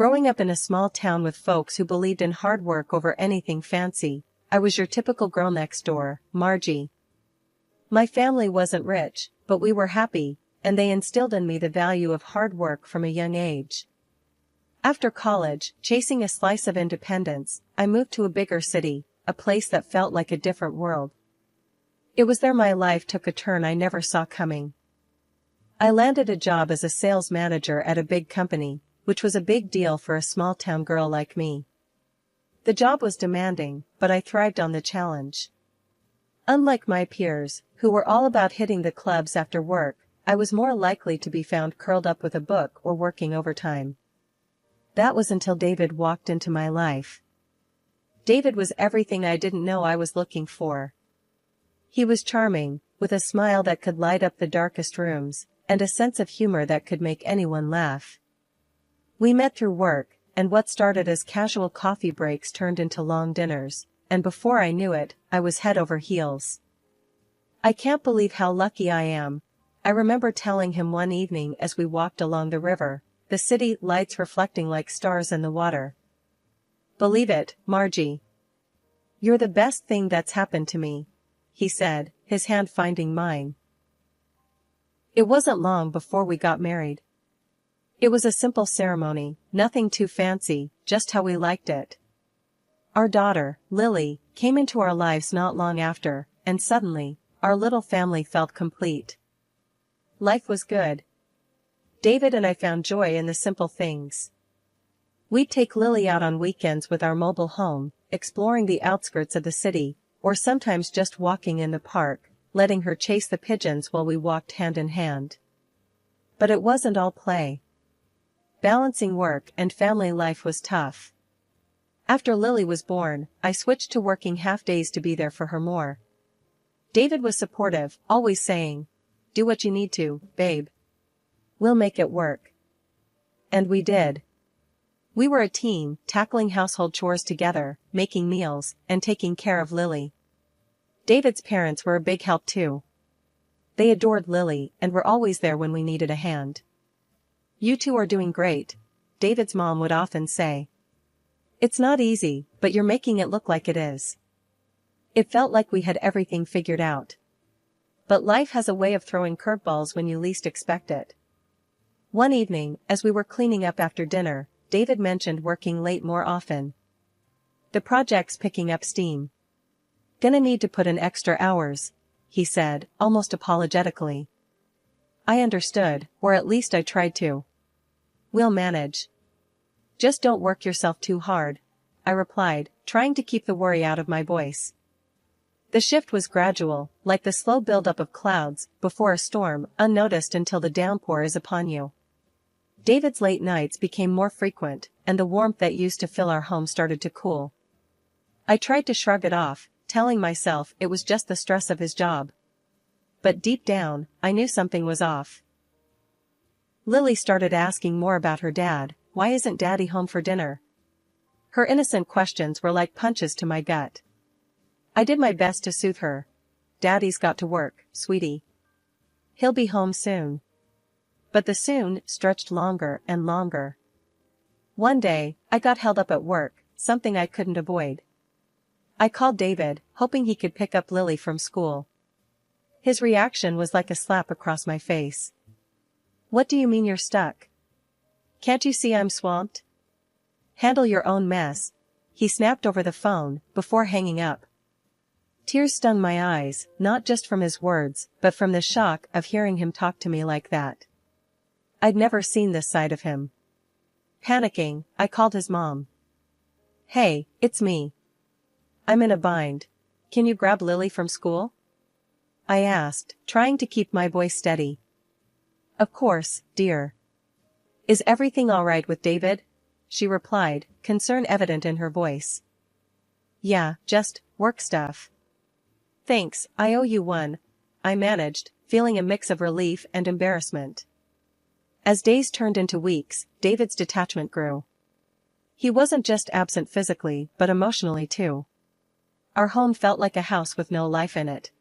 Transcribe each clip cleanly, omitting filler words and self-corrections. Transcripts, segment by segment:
Growing up in a small town with folks who believed in hard work over anything fancy, I was your typical girl next door, Margie. My family wasn't rich, but we were happy, and they instilled in me the value of hard work from a young age. After college, chasing a slice of independence, I moved to a bigger city, a place that felt like a different world. It was there my life took a turn I never saw coming. I landed a job as a sales manager at a big company, which was a big deal for a small-town girl like me. The job was demanding, but I thrived on the challenge. Unlike my peers, who were all about hitting the clubs after work, I was more likely to be found curled up with a book or working overtime. That was until David walked into my life. David was everything I didn't know I was looking for. He was charming, with a smile that could light up the darkest rooms, and a sense of humor that could make anyone laugh. We met through work, and what started as casual coffee breaks turned into long dinners, and before I knew it, I was head over heels. I can't believe how lucky I am, I remember telling him one evening as we walked along the river, the city lights reflecting like stars in the water. Believe it, Margie. You're the best thing that's happened to me, he said, his hand finding mine. It wasn't long before we got married. It was a simple ceremony, nothing too fancy, just how we liked it. Our daughter, Lily, came into our lives not long after, and suddenly, our little family felt complete. Life was good. David and I found joy in the simple things. We'd take Lily out on weekends with our mobile home, exploring the outskirts of the city, or sometimes just walking in the park, letting her chase the pigeons while we walked hand in hand. But it wasn't all play. Balancing work and family life was tough. After Lily was born, I switched to working half days to be there for her more. David was supportive, always saying, "Do what you need to, babe. We'll make it work." And we did. We were a team, tackling household chores together, making meals, and taking care of Lily. David's parents were a big help too. They adored Lily and were always there when we needed a hand. "You two are doing great," David's mom would often say. "It's not easy, but you're making it look like it is." It felt like we had everything figured out. But life has a way of throwing curveballs when you least expect it. One evening, as we were cleaning up after dinner, David mentioned working late more often. "The project's picking up steam. Gonna need to put in extra hours," he said, almost apologetically. I understood, or at least I tried to. "We'll manage. Just don't work yourself too hard," I replied, trying to keep the worry out of my voice. The shift was gradual, like the slow buildup of clouds before a storm, unnoticed until the downpour is upon you. David's late nights became more frequent, and the warmth that used to fill our home started to cool. I tried to shrug it off, telling myself it was just the stress of his job. But deep down, I knew something was off. Lily started asking more about her dad. "Why isn't Daddy home for dinner?" Her innocent questions were like punches to my gut. I did my best to soothe her. "Daddy's got to work, sweetie. He'll be home soon." But the soon stretched longer and longer. One day, I got held up at work, something I couldn't avoid. I called David, hoping he could pick up Lily from school. His reaction was like a slap across my face. "What do you mean you're stuck? Can't you see I'm swamped? Handle your own mess," he snapped over the phone, before hanging up. Tears stung my eyes, not just from his words, but from the shock of hearing him talk to me like that. I'd never seen this side of him. Panicking, I called his mom. "Hey, it's me. I'm in a bind. Can you grab Lily from school?" I asked, trying to keep my voice steady. "Of course, dear." "Is everything all right with David?" she replied, concern evident in her voice. "Yeah, just work stuff." "Thanks, I owe you one," I managed, feeling a mix of relief and embarrassment. As days turned into weeks, David's detachment grew. He wasn't just absent physically, but emotionally too. Our home felt like a house with no life in it.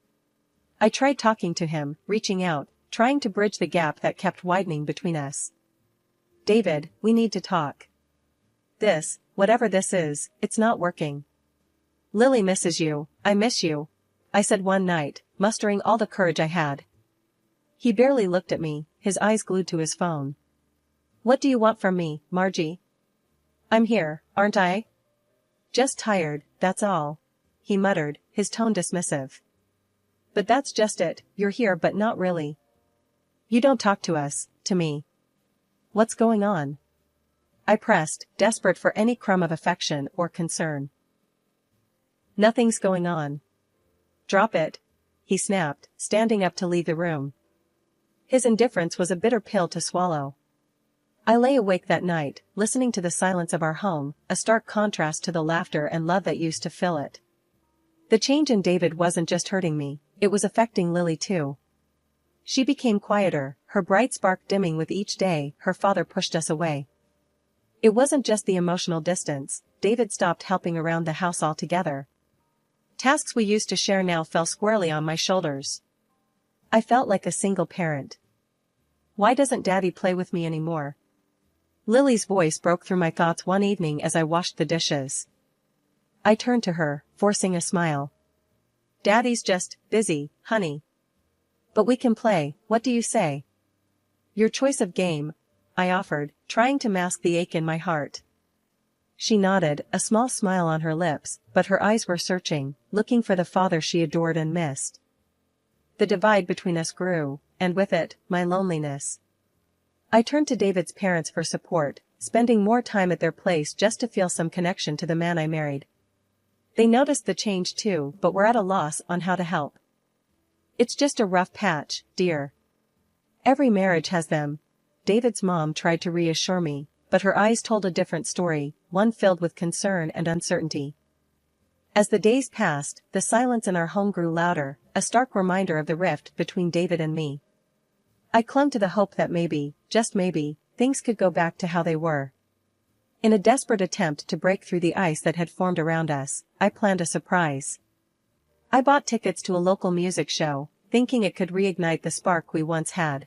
I tried talking to him, reaching out, trying to bridge the gap that kept widening between us. "David, we need to talk. Whatever this is, it's not working. Lily misses you, I miss you, I said one night, mustering all the courage I had. He barely looked at me, his eyes glued to his phone. What do you want from me, Margie? I'm here, aren't I? Just tired, that's all. He muttered, his tone dismissive. But that's just it, you're here but not really. You don't talk to me. What's going on? I pressed, desperate for any crumb of affection or concern. Nothing's going on. Drop it, he snapped, standing up to leave the room. His indifference was a bitter pill to swallow. I lay awake that night, listening to the silence of our home, a stark contrast to the laughter and love that used to fill it. The change in David wasn't just hurting me, it was affecting Lily too. She became quieter, her bright spark dimming with each day her father pushed us away. It wasn't just the emotional distance, David stopped helping around the house altogether. Tasks we used to share now fell squarely on my shoulders. I felt like a single parent. Why doesn't Daddy play with me anymore? Lily's voice broke through my thoughts one evening as I washed the dishes. I turned to her, forcing a smile. Daddy's just busy, honey. But we can play, what do you say? Your choice of game, I offered, trying to mask the ache in my heart. She nodded, a small smile on her lips, but her eyes were searching, looking for the father she adored and missed. The divide between us grew, and with it, my loneliness. I turned to David's parents for support, spending more time at their place just to feel some connection to the man I married. They noticed the change too, but were at a loss on how to help. It's just a rough patch, dear. Every marriage has them. David's mom tried to reassure me, but her eyes told a different story, one filled with concern and uncertainty. As the days passed, the silence in our home grew louder, a stark reminder of the rift between David and me. I clung to the hope that maybe, just maybe, things could go back to how they were. In a desperate attempt to break through the ice that had formed around us, I planned a surprise. I bought tickets to a local music show, thinking it could reignite the spark we once had.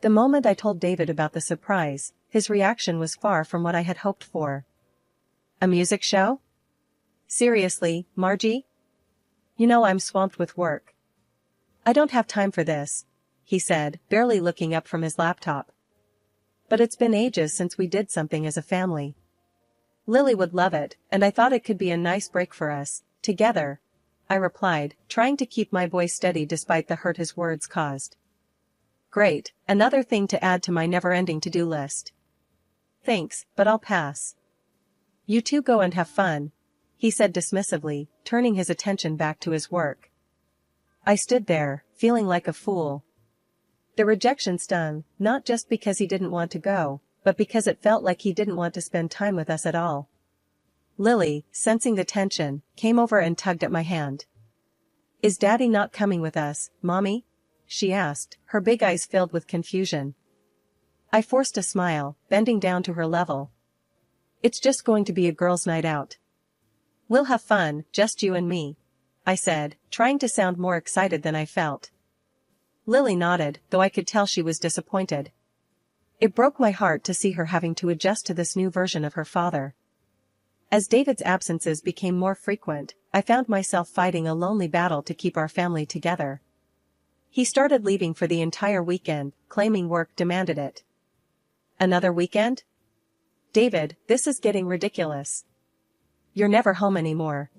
The moment I told David about the surprise, his reaction was far from what I had hoped for. A music show? Seriously, Margie? You know I'm swamped with work. I don't have time for this, he said, barely looking up from his laptop. But it's been ages since we did something as a family. Lily would love it, and I thought it could be a nice break for us, together, I replied, trying to keep my voice steady despite the hurt his words caused. Great, another thing to add to my never-ending to-do list. Thanks, but I'll pass. You two go and have fun, he said dismissively, turning his attention back to his work. I stood there, feeling like a fool. The rejection stung, not just because he didn't want to go, but because it felt like he didn't want to spend time with us at all. Lily, sensing the tension, came over and tugged at my hand. Is Daddy not coming with us, Mommy? She asked, her big eyes filled with confusion. I forced a smile, bending down to her level. It's just going to be a girls' night out. We'll have fun, just you and me, I said, trying to sound more excited than I felt. Lily nodded, though I could tell she was disappointed. It broke my heart to see her having to adjust to this new version of her father. As David's absences became more frequent, I found myself fighting a lonely battle to keep our family together. He started leaving for the entire weekend, claiming work demanded it. Another weekend? David, this is getting ridiculous. You're never home anymore.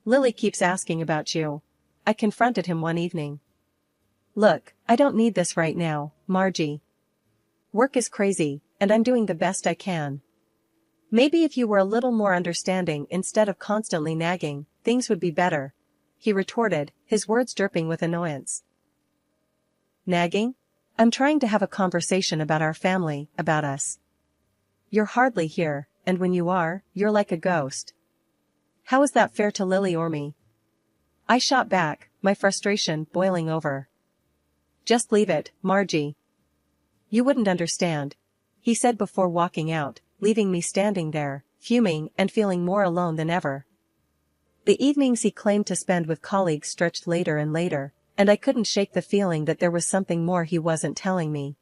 Lily keeps asking about you. I confronted him one evening. Look, I don't need this right now, Margie. Work is crazy, and I'm doing the best I can. Maybe if you were a little more understanding instead of constantly nagging, things would be better, he retorted, his words dripping with annoyance. Nagging? I'm trying to have a conversation about our family, about us. You're hardly here, and when you are, you're like a ghost. How is that fair to Lily or me? I shot back, my frustration boiling over. Just leave it, Margie. You wouldn't understand, he said before walking out, leaving me standing there, fuming and feeling more alone than ever. The evenings he claimed to spend with colleagues stretched later and later, and I couldn't shake the feeling that there was something more he wasn't telling me.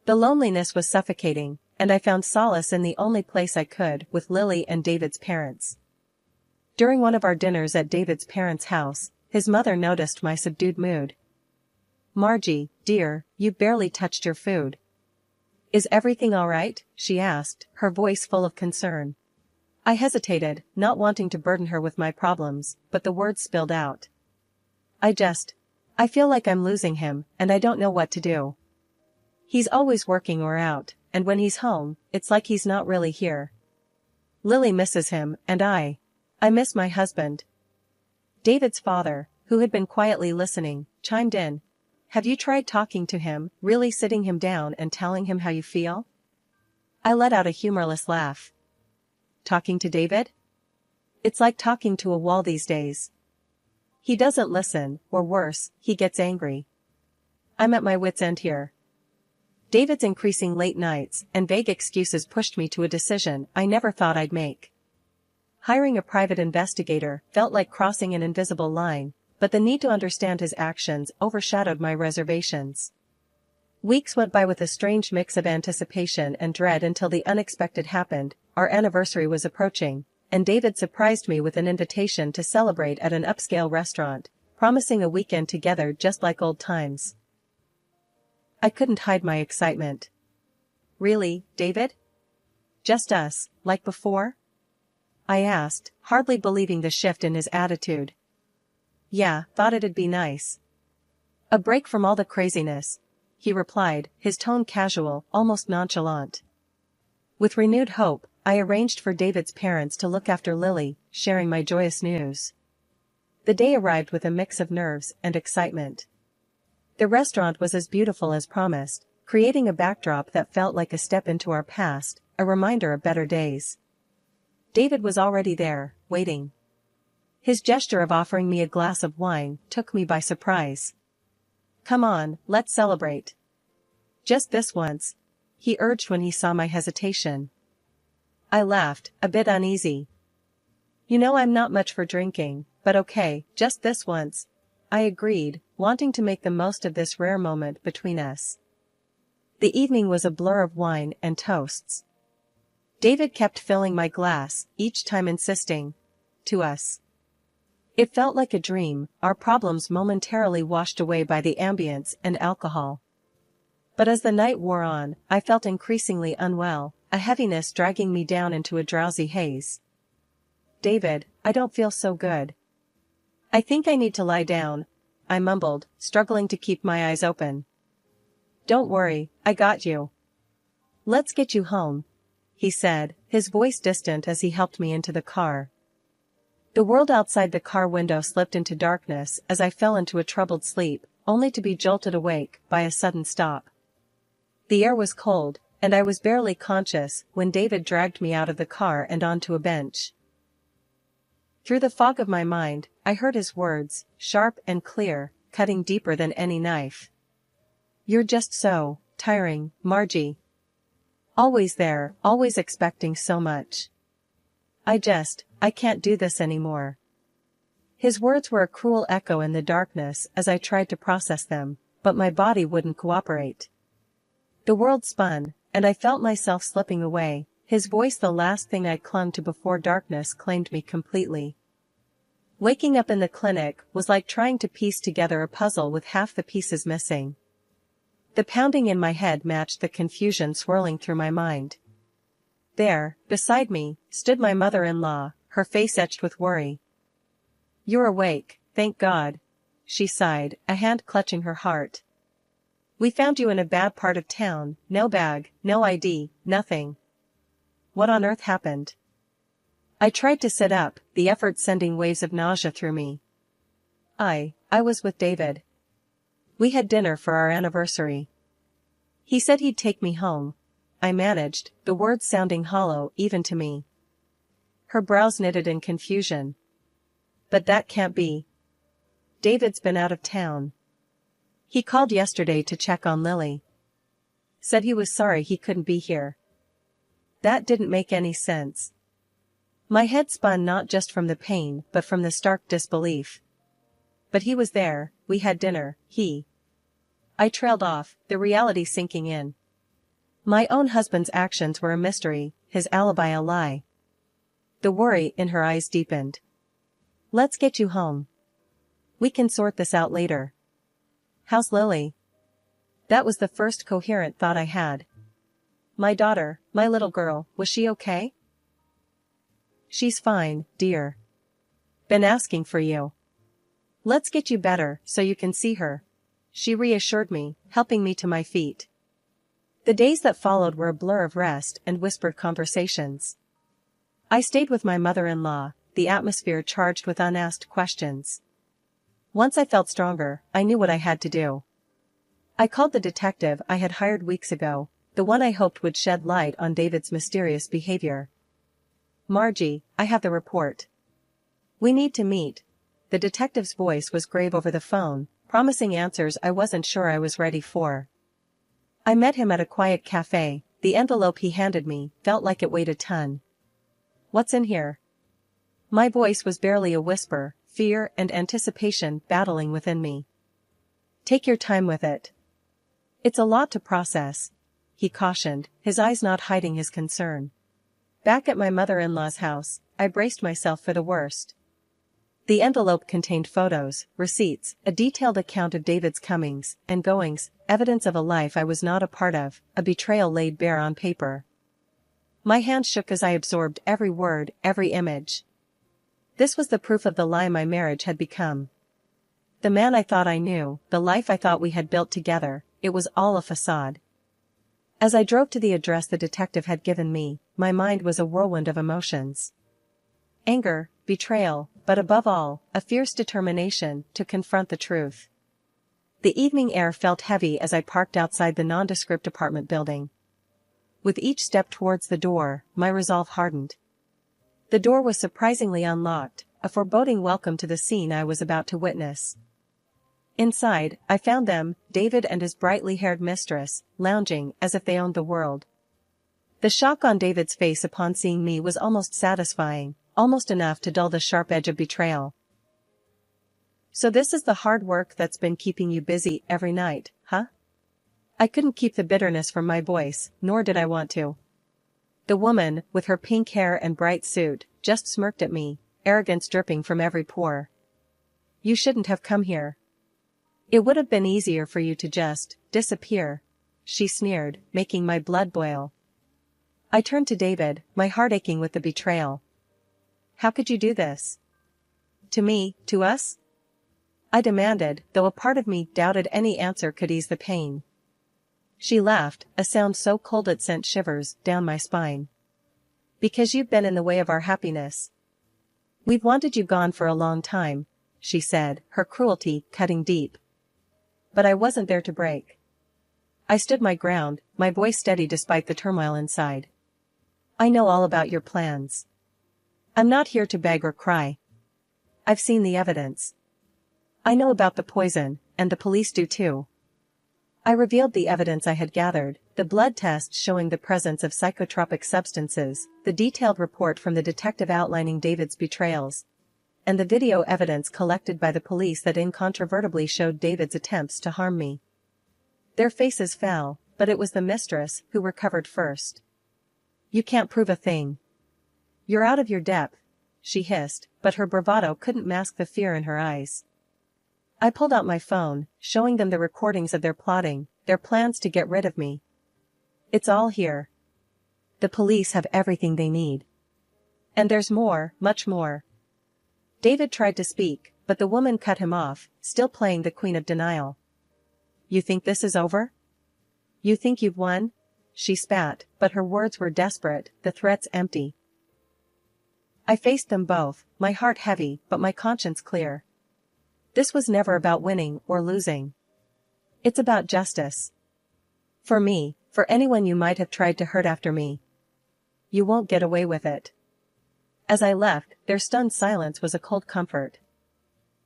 The loneliness was suffocating, and I found solace in the only place I could, with Lily and David's parents. During one of our dinners at David's parents' house, his mother noticed my subdued mood. "Margie, dear, you barely touched your food. Is everything all right?" she asked, her voice full of concern. I hesitated, not wanting to burden her with my problems, but the words spilled out. I feel like I'm losing him, and I don't know what to do. He's always working or out, and when he's home, it's like he's not really here. Lily misses him, and I miss my husband." David's father, who had been quietly listening, chimed in. "Have you tried talking to him, really sitting him down and telling him how you feel?" I let out a humorless laugh. "Talking to David? It's like talking to a wall these days. He doesn't listen, or worse, he gets angry. I'm at my wit's end here." David's increasing late nights and vague excuses pushed me to a decision I never thought I'd make. Hiring a private investigator felt like crossing an invisible line, but the need to understand his actions overshadowed my reservations. Weeks went by with a strange mix of anticipation and dread until the unexpected happened. Our anniversary was approaching, and David surprised me with an invitation to celebrate at an upscale restaurant, promising a weekend together just like old times. I couldn't hide my excitement. "Really, David? Just us, like before?" I asked, hardly believing the shift in his attitude. "Yeah, thought it'd be nice. A break from all the craziness," he replied, his tone casual, almost nonchalant. With renewed hope, I arranged for David's parents to look after Lily, sharing my joyous news. The day arrived with a mix of nerves and excitement. The restaurant was as beautiful as promised, creating a backdrop that felt like a step into our past, a reminder of better days. David was already there, waiting. His gesture of offering me a glass of wine took me by surprise. "Come on, let's celebrate. Just this once," he urged when he saw my hesitation. I laughed, a bit uneasy. "You know I'm not much for drinking, but okay, just this once," I agreed, wanting to make the most of this rare moment between us. The evening was a blur of wine and toasts. David kept filling my glass, each time insisting, "To us." It felt like a dream, our problems momentarily washed away by the ambience and alcohol. But as the night wore on, I felt increasingly unwell, a heaviness dragging me down into a drowsy haze. "David, I don't feel so good. I think I need to lie down," I mumbled, struggling to keep my eyes open. "Don't worry, I got you. Let's get you home," he said, his voice distant as he helped me into the car. The world outside the car window slipped into darkness as I fell into a troubled sleep, only to be jolted awake by a sudden stop. The air was cold, and I was barely conscious when David dragged me out of the car and onto a bench. Through the fog of my mind, I heard his words, sharp and clear, cutting deeper than any knife. "You're just so tiring, Margie. Always there, always expecting so much. I can't do this anymore." His words were a cruel echo in the darkness as I tried to process them, but my body wouldn't cooperate. The world spun, and I felt myself slipping away, his voice the last thing I clung to before darkness claimed me completely. Waking up in the clinic was like trying to piece together a puzzle with half the pieces missing. The pounding in my head matched the confusion swirling through my mind. There, beside me, stood my mother-in-law, her face etched with worry. "You're awake, thank God," she sighed, a hand clutching her heart. "We found you in a bad part of town, no bag, no ID, nothing. What on earth happened?" I tried to sit up, the effort sending waves of nausea through me. I was with David. We had dinner for our anniversary. He said he'd take me home. I managed, the words sounding hollow even to me. Her brows knitted in confusion. "But that can't be. David's been out of town. He called yesterday to check on Lily. Said he was sorry he couldn't be here." That didn't make any sense. My head spun not just from the pain but from the stark disbelief. "But he was there, we had dinner, I trailed off, the reality sinking in. My own husband's actions were a mystery, his alibi a lie. The worry in her eyes deepened. Let's get you home. We can sort this out later. How's Lily? That was the first coherent thought I had. My daughter, my little girl, was she okay? She's fine, dear. Been asking for you. Let's get you better so you can see her. She reassured me, helping me to my feet. The days that followed were a blur of rest and whispered conversations. I stayed with my mother-in-law, the atmosphere charged with unasked questions. Once I felt stronger, I knew what I had to do. I called the detective I had hired weeks ago, the one I hoped would shed light on David's mysterious behavior. Margie, I have the report. We need to meet. The detective's voice was grave over the phone, promising answers I wasn't sure I was ready for. I met him at a quiet cafe. The envelope he handed me felt like it weighed a ton. What's in here? My voice was barely a whisper, fear and anticipation battling within me. Take your time with it. It's a lot to process, he cautioned, his eyes not hiding his concern. Back at my mother-in-law's house, I braced myself for the worst. The envelope contained photos, receipts, a detailed account of David's comings and goings, evidence of a life I was not a part of, a betrayal laid bare on paper. My hand shook as I absorbed every word, every image. This was the proof of the lie my marriage had become. The man I thought I knew, the life I thought we had built together, it was all a facade. As I drove to the address the detective had given me, my mind was a whirlwind of emotions. Anger, betrayal, but above all, a fierce determination to confront the truth. The evening air felt heavy as I parked outside the nondescript apartment building. With each step towards the door, my resolve hardened. The door was surprisingly unlocked, a foreboding welcome to the scene I was about to witness. Inside, I found them, David and his brightly-haired mistress, lounging as if they owned the world. The shock on David's face upon seeing me was almost satisfying, almost enough to dull the sharp edge of betrayal. So this is the hard work that's been keeping you busy every night, huh? I couldn't keep the bitterness from my voice, nor did I want to. The woman, with her pink hair and bright suit, just smirked at me, arrogance dripping from every pore. You shouldn't have come here. It would have been easier for you to just disappear, she sneered, making my blood boil. I turned to David, my heart aching with the betrayal. How could you do this? To me, to us? I demanded, though a part of me doubted any answer could ease the pain. She laughed, a sound so cold it sent shivers down my spine. Because you've been in the way of our happiness. We've wanted you gone for a long time, she said, her cruelty cutting deep. But I wasn't there to break. I stood my ground, my voice steady despite the turmoil inside. I know all about your plans. I'm not here to beg or cry. I've seen the evidence. I know about the poison, and the police do too. I revealed the evidence I had gathered, the blood test showing the presence of psychotropic substances, the detailed report from the detective outlining David's betrayals, and the video evidence collected by the police that incontrovertibly showed David's attempts to harm me. Their faces fell, but it was the mistress who recovered first. You can't prove a thing. You're out of your depth, she hissed, but her bravado couldn't mask the fear in her eyes. I pulled out my phone, showing them the recordings of their plotting, their plans to get rid of me. It's all here. The police have everything they need. And there's more, much more. David tried to speak, but the woman cut him off, still playing the queen of denial. You think this is over? You think you've won? She spat, but her words were desperate, the threats empty. I faced them both, my heart heavy, but my conscience clear. This was never about winning or losing. It's about justice. For me, for anyone you might have tried to hurt after me. You won't get away with it. As I left, their stunned silence was a cold comfort.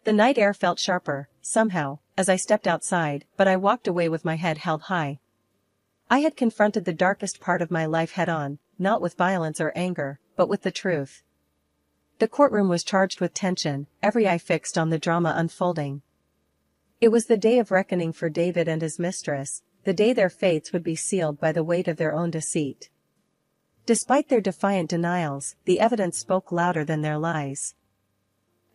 The night air felt sharper, somehow, as I stepped outside, but I walked away with my head held high. I had confronted the darkest part of my life head-on, not with violence or anger, but with the truth. The courtroom was charged with tension, every eye fixed on the drama unfolding. It was the day of reckoning for David and his mistress, the day their fates would be sealed by the weight of their own deceit. Despite their defiant denials, the evidence spoke louder than their lies.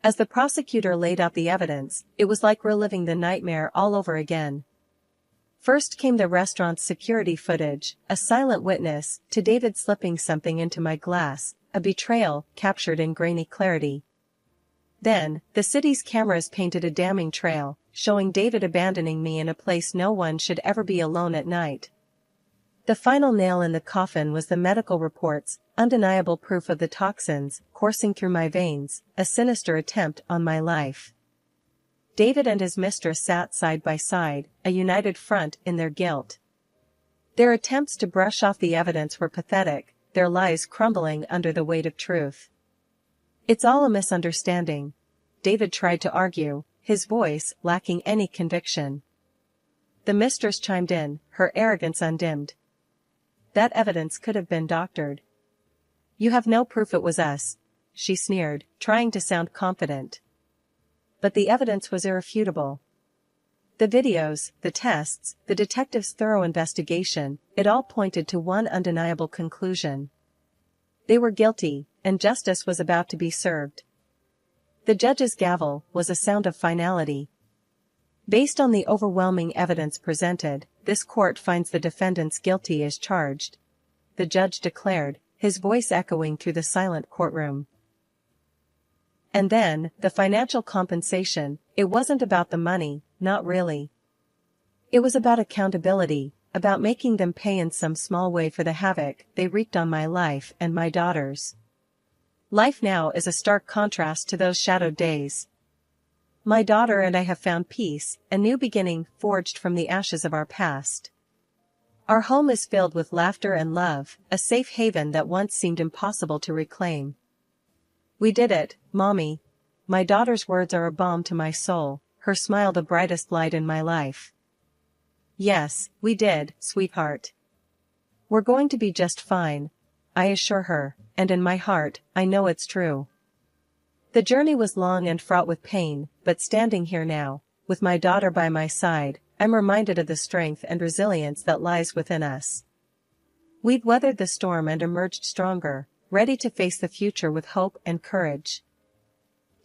As the prosecutor laid out the evidence, it was like reliving the nightmare all over again. First came the restaurant's security footage, a silent witness to David slipping something into my glass, a betrayal captured in grainy clarity. Then, the city's cameras painted a damning trail, showing David abandoning me in a place no one should ever be alone at night. The final nail in the coffin was the medical reports, undeniable proof of the toxins coursing through my veins, a sinister attempt on my life. David and his mistress sat side by side, a united front in their guilt. Their attempts to brush off the evidence were pathetic, their lies crumbling under the weight of truth. "It's all a misunderstanding," David tried to argue, his voice lacking any conviction. The mistress chimed in, her arrogance undimmed. "That evidence could have been doctored." "You have no proof it was us," she sneered, trying to sound confident. But the evidence was irrefutable. The videos, the tests, the detective's thorough investigation, it all pointed to one undeniable conclusion. They were guilty, and justice was about to be served. The judge's gavel was a sound of finality. "Based on the overwhelming evidence presented, this court finds the defendants guilty as charged," the judge declared, his voice echoing through the silent courtroom. And then, the financial compensation, it wasn't about the money, not really. It was about accountability, about making them pay in some small way for the havoc they wreaked on my life and my daughter's. Life now is a stark contrast to those shadowed days. My daughter and I have found peace, a new beginning forged from the ashes of our past. Our home is filled with laughter and love, a safe haven that once seemed impossible to reclaim. "We did it, Mommy." My daughter's words are a balm to my soul, her smile the brightest light in my life. "Yes, we did, sweetheart. We're going to be just fine," I assure her, and in my heart, I know it's true. The journey was long and fraught with pain, but standing here now, with my daughter by my side, I'm reminded of the strength and resilience that lies within us. We've weathered the storm and emerged stronger, ready to face the future with hope and courage.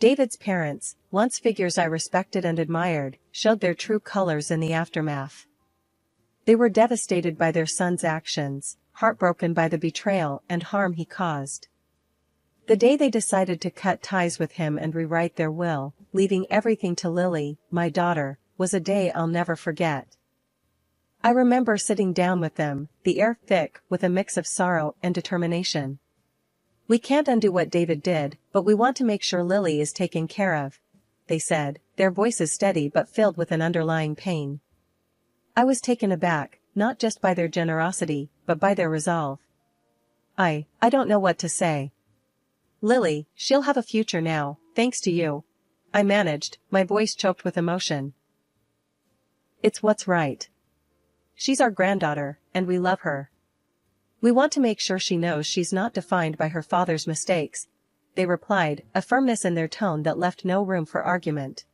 David's parents, once figures I respected and admired, showed their true colors in the aftermath. They were devastated by their son's actions, heartbroken by the betrayal and harm he caused. The day they decided to cut ties with him and rewrite their will, leaving everything to Lily, my daughter, was a day I'll never forget. I remember sitting down with them, the air thick with a mix of sorrow and determination. "We can't undo what David did, but we want to make sure Lily is taken care of," they said, their voices steady but filled with an underlying pain. I was taken aback, not just by their generosity, but by their resolve. I don't know what to say. "Lily, she'll have a future now, thanks to you," I managed, my voice choked with emotion. "It's what's right. She's our granddaughter, and we love her. We want to make sure she knows she's not defined by her father's mistakes," they replied, a firmness in their tone that left no room for argument.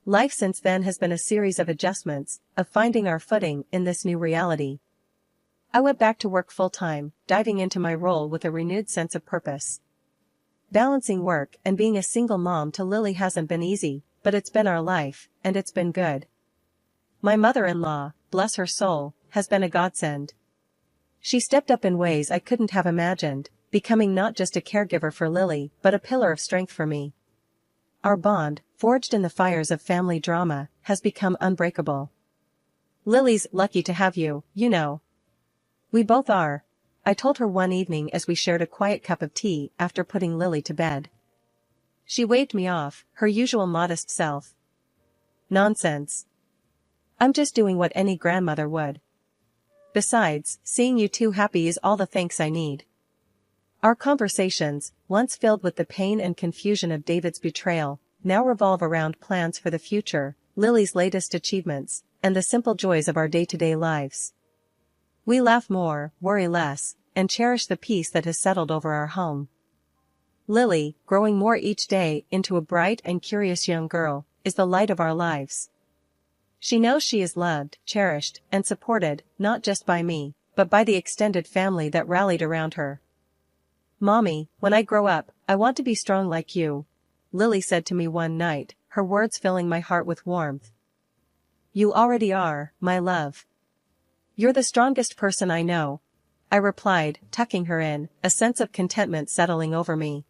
Life since then has been a series of adjustments, of finding our footing in this new reality. I went back to work full-time, diving into my role with a renewed sense of purpose. Balancing work and being a single mom to Lily hasn't been easy, but it's been our life, and it's been good. My mother-in-law, bless her soul, has been a godsend. She stepped up in ways I couldn't have imagined, becoming not just a caregiver for Lily, but a pillar of strength for me. Our bond, forged in the fires of family drama, has become unbreakable. "Lily's lucky to have you, you know." "We both are," I told her one evening as we shared a quiet cup of tea after putting Lily to bed. She waved me off, her usual modest self. "Nonsense. I'm just doing what any grandmother would. Besides, seeing you two happy is all the thanks I need." Our conversations, once filled with the pain and confusion of David's betrayal, now revolve around plans for the future, Lily's latest achievements, and the simple joys of our day-to-day lives. We laugh more, worry less, and cherish the peace that has settled over our home. Lily, growing more each day into a bright and curious young girl, is the light of our lives. She knows she is loved, cherished, and supported, not just by me, but by the extended family that rallied around her. "Mommy, when I grow up, I want to be strong like you," Lily said to me one night, her words filling my heart with warmth. "You already are, my love. You're the strongest person I know," I replied, tucking her in, a sense of contentment settling over me.